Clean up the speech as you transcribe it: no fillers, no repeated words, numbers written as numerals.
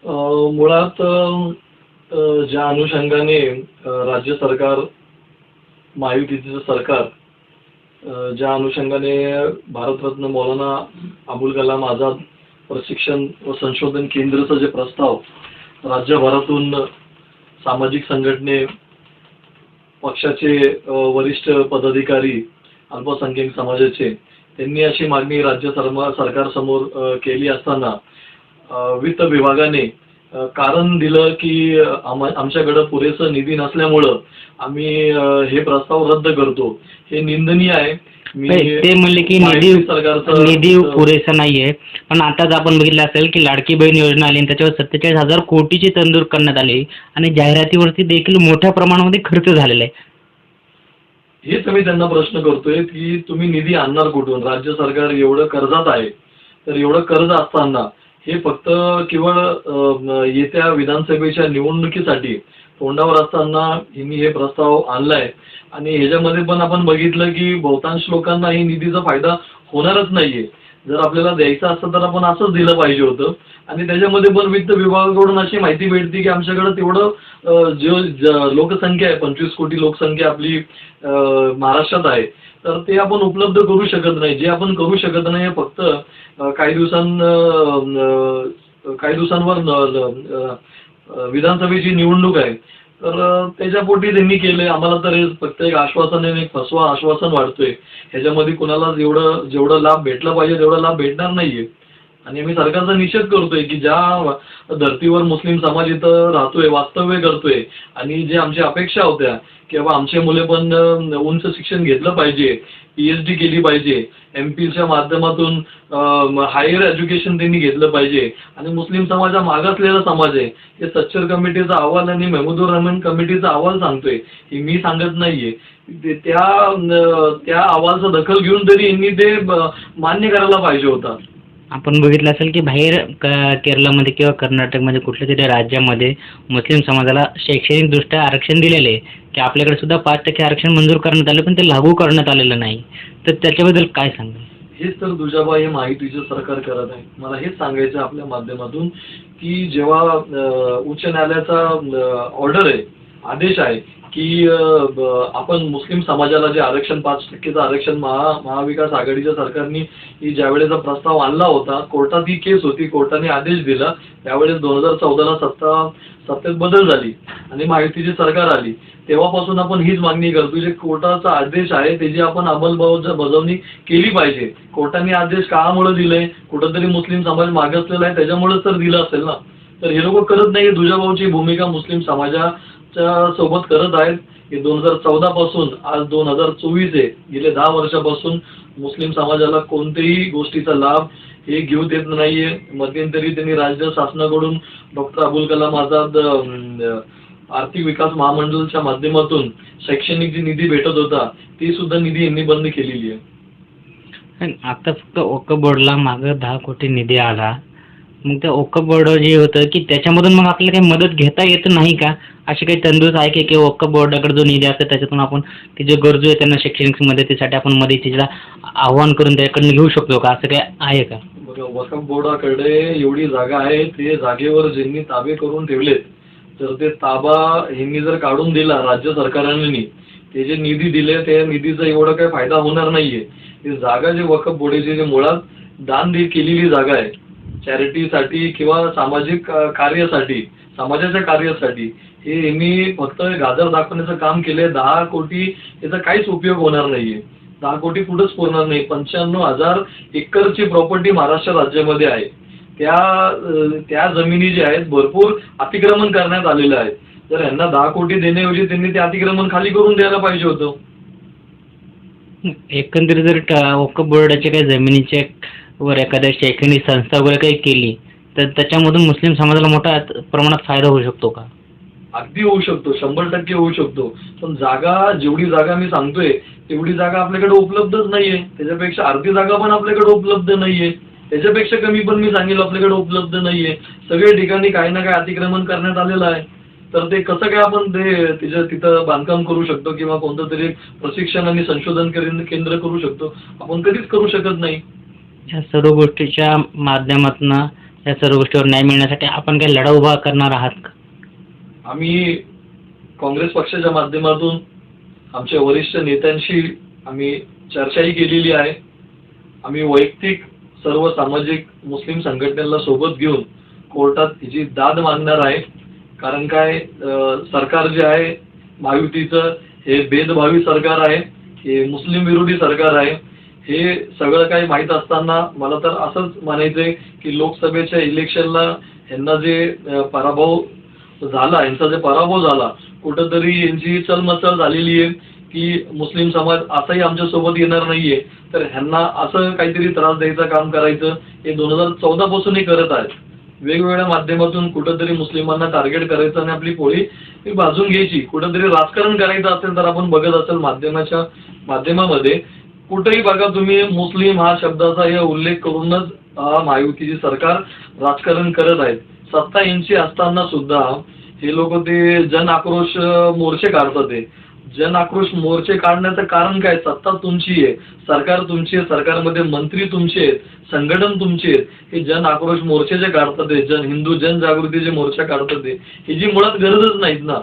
मुळात ज्या अनुषंगाने राज्य सरकार, महायुतीचं सरकार ज्या अनुषंगाने भारतरत्न मौलाना अबुल कलाम आझाद प्रशिक्षण व संशोधन केंद्राचा जे प्रस्ताव राज्यभरातून सामाजिक संघटने, पक्षाचे वरिष्ठ पदाधिकारी, अल्पसंख्याक समाजाचे त्यांनी अशी मागणी राज्य सरकारसमोर केली असताना वित्त विभागाने कारण दिलं की आमच्याकडे पुरेसा निधी नसल्यामुळं आम्ही हे प्रस्ताव रद्द करतो. हे निंदनीय आहे. ते म्हणले की निधी पुरेसा नाहीये. पण आताच आपण बघितलं असेल की लाडकी बहीण योजना आली आणि त्याच्यावर 47,000 कोटीची तरतूद करण्यात आली आणि जाहिरातीवरती देखील मोठ्या प्रमाणामध्ये खर्च झालेला आहे. हेच मी त्यांना प्रश्न करतोय की तुम्ही निधी आणणार कुठून? राज्य सरकार एवढं कर्जात आहे, तर एवढं कर्ज असताना हे फक्त केवळ येत्या विधानसभेच्या निवडणुकीसाठी तोंडावर असताना यांनी हे प्रस्ताव आणलाय. आणि ह्याच्यामध्ये पण आपण बघितलं की बहुतांश लोकांना ही निधीचा फायदा होणारच नाहीये. जर आपल्याला द्यायचं असतं तर आपण असंच दिलं पाहिजे होतं. आणि त्याच्यामध्ये पण वित्त विभागाकडून अशी माहिती भेटते की आमच्याकडे तेवढं लोकसंख्या आहे, 25 कोटी लोकसंख्या आपली महाराष्ट्रात आहे, तर ते आपण उपलब्ध करू शकत नाही. जे आपण करू शकत नाही हे फक्त काही दिवसांवर विधानसभेची निवडणूक आहे, तर त्याच्यापोटी त्यांनी केलंय. आम्हाला तर हे फक्त एक आश्वासन आहे, एक फसवा आश्वासन वाटतोय. ह्याच्यामध्ये कुणाला जेवढं लाभ भेटला पाहिजे तेवढा लाभ भेटणार नाहीये. आणि आम्ही सरकारचा निषेध करतोय की ज्या धर्तीवर मुस्लिम समाज इथं राहतोय, वास्तव्य करतोय, आणि जे आमच्या अपेक्षा होत्या की बाबा आमचे मुले पण उंच शिक्षण घेतलं पाहिजे, PhD केली पाहिजे, MP च्या माध्यमातून हायर एज्युकेशन त्यांनी घेतलं पाहिजे, आणि मुस्लिम समाज हा मागासलेला समाज आहे, हे सच्चर कमिटीचा अहवाल आणि महमूदुर रहमान कमिटीचा अहवाल सांगतोय. हे मी सांगत नाहीये. त्या अहवालचा दखल घेऊन तरी यांनी ते मान्य करायला पाहिजे होता. आपण बघितलं असेल की बाहेर केरळमध्ये किंवा कर्नाटकमध्ये कुठल्या तरी राज्यामध्ये मुस्लिम समाजाला शैक्षणिकदृष्ट्या आरक्षण दिलेले आहे की आपल्याकडे सुद्धा 5% आरक्षण मंजूर करण्यात आलं, पण ते लागू करण्यात आलेलं नाही. तर त्याच्याबद्दल काय सांगाल? हेच तर दुजाबा हे माहितीचं सरकार करत आहे. मला हेच सांगायचं आपल्या माध्यमातून की जेव्हा उच्च न्यायालयाचा ऑर्डर आहे, आदेश आहे की आपण मुस्लिम समाजाला जे आरक्षण 5%चं आरक्षण महाविकास आघाडीच्या सरकारने ज्यावेळेचा प्रस्ताव आणला होता, कोर्टात ही केस होती, कोर्टाने आदेश दिला. त्यावेळेस 2014ला सत्तेत बदल झाली आणि महायुतीची सरकार आली. तेव्हापासून आपण हीच मागणी करतो, जे कोर्टाचा आदेश आहे त्याची आपण अंमलबजावणी केली पाहिजे. कोर्टाने आदेश काळामुळे दिले, कुठंतरी मुस्लिम समाज मागासलेला आहे त्याच्यामुळेच तर दिलं असेल ना. तर हे लोक करत नाही. दुजाभाऊची भूमिका मुस्लिम समाजाच्या सोबत करत आहेत. 2014 पासून आज 2024 आहे, गेले 10 वर्षापासून मुस्लिम समाजाला कोणत्याही गोष्टीचा लाभ हे घेऊ देत नाहीये. मध्यंतरी त्यांनी राज्य शासनाकडून डॉक्टर अबुल कलाम आझाद आर्थिक विकास महामंडळाच्या माध्यमातून शैक्षणिक जी निधी भेटत होता ती सुद्धा निधी यांनी बंद केलेली आहे. आता फक्त वक्फ बोर्डला मागं 10 कोटी निधी आला. मग त्या वक्फ बोर्ड जे होतं की त्याच्यामधून मग आपल्याला काही मदत घेता येत नाही का? अशी काही तंदूच आहे की वक्फ बोर्डाकडे जो निधी असतो त्याच्यातून आपण ते जे गरजू आहे त्यांना शैक्षणिक मदतीसाठी आपण मदतीला आव्हान करून त्याकडून घेऊ शकतो का? असं काही आहे का? बघा, वक्फ बोर्डाकडे एवढी जागा आहे, ते जागेवर ज्यांनी ताबे करून ठेवलेत, तर ते ताबा ह्यांनी जर काढून दिला राज्य सरकारांनी, ते जे निधी दिले त्या निधीचा एवढा काही फायदा होणार नाहीये. ही जागा जे वक्फ बोर्डाची जे मुळात दान केलेली जागा आहे चॅरिटीसाठी किंवा सामाजिक कार्यासाठी, समाजाच्या कार्यासाठी, हे यांनी फक्त गाजर दाखवण्याचं काम केलंय. 10 कोटी याचा काहीच उपयोग होणार नाहीये. 10 कोटी कुठंच पुरणार नाही. 95,000 एकरची प्रॉपर्टी महाराष्ट्र राज्यामध्ये आहे. त्या जमिनी ज्या आहेत भरपूर अतिक्रमण करण्यात आलेलं आहे. तर यांना 10 कोटी देण्याऐवजी त्यांनी ते अतिक्रमण खाली करून द्यायला पाहिजे होतं. एकंदरीत जर वक्फ बोर्डाच्या काही जमिनीच्या वर एखाद्या शैक्षणिक संस्था वगैरे काही केली तर त्याच्यामधून मुस्लिम समाजाला मोठ्या प्रमाणात फायदा होऊ शकतो का? अगदी होऊ शकतो, 100% होऊ शकतो. पण जेवढी जागा मी सांगतोय तेवढी जागा आपल्याकडे उपलब्धच नाहीये. त्याच्यापेक्षा अर्धी जागा पण आपल्याकडे उपलब्ध नाहीये. त्याच्यापेक्षा कमी पण मी सांगेल आपल्याकडे उपलब्ध नाहीये. सगळ्या ठिकाणी काही ना काही अतिक्रमण करण्यात आलेलं आहे. तर ते कसं काय आपण तिथं बांधकाम करू शकतो किंवा कोणतं तरी प्रशिक्षण आणि संशोधन केंद्र करू शकतो? आपण कधीच करू शकत नाही. या सर्व गोष्टीच्या माध्यमातून या सर्व गोष्टीवर न्याय मिळण्यासाठी आपण काही लढा उभा करणार आहात का? आम्ही काँग्रेस पक्षाच्या माध्यमातून आमच्या वरिष्ठ नेत्यांशी आम्ही चर्चाही केलेली आहे. आम्ही वैयक्तिक सर्व सामाजिक मुस्लिम संघटनेला सोबत घेऊन कोर्टात हिची दाद मागणार आहे. कारण काय सरकार जे आहे महायुतीचं हे भेदभावी सरकार आहे, हे मुस्लिम विरोधी सरकार आहे. हे सगळं काही माहीत असताना मला तर असंच म्हणायचंय की लोकसभेच्या इलेक्शनला ह्यांना जे पराभव झाला, यांचा जे पराभव झाला, कुठंतरी यांची चलमचल झालेली आहे की मुस्लिम समाज असाही आमच्यासोबत येणार नाहीये, तर ह्यांना असं काहीतरी त्रास द्यायचं काम करायचं हे 2014 पासूनही करत आहेत. वेगवेगळ्या माध्यमातून कुठंतरी मुस्लिमांना टार्गेट करायचं आणि आपली पोळी भाजून घ्यायची. कुठंतरी राजकारण करायचं असेल तर आपण बघत असेल माध्यमामध्ये कुठेही बघा तुम्ही मुस्लिम हा शब्दाचा हे उल्लेख करूनच महायुतीची सरकार राजकारण करत आहेत. सत्ता यांची असताना सुद्धा हे लोक ते जन आक्रोश मोर्चे काढतात. ते जन आक्रोश मोर्चे काढण्याचं कारण काय? सत्ता तुमची आहे, सरकार तुमची आहे, सरकारमध्ये मंत्री तुमचे आहेत, संघटन तुमचे आहेत. हे जन आक्रोश मोर्चे जे काढतात, हिंदू जनजागृतीचे मोर्चा काढतात, ही जी मुळात गरजच नाहीत ना.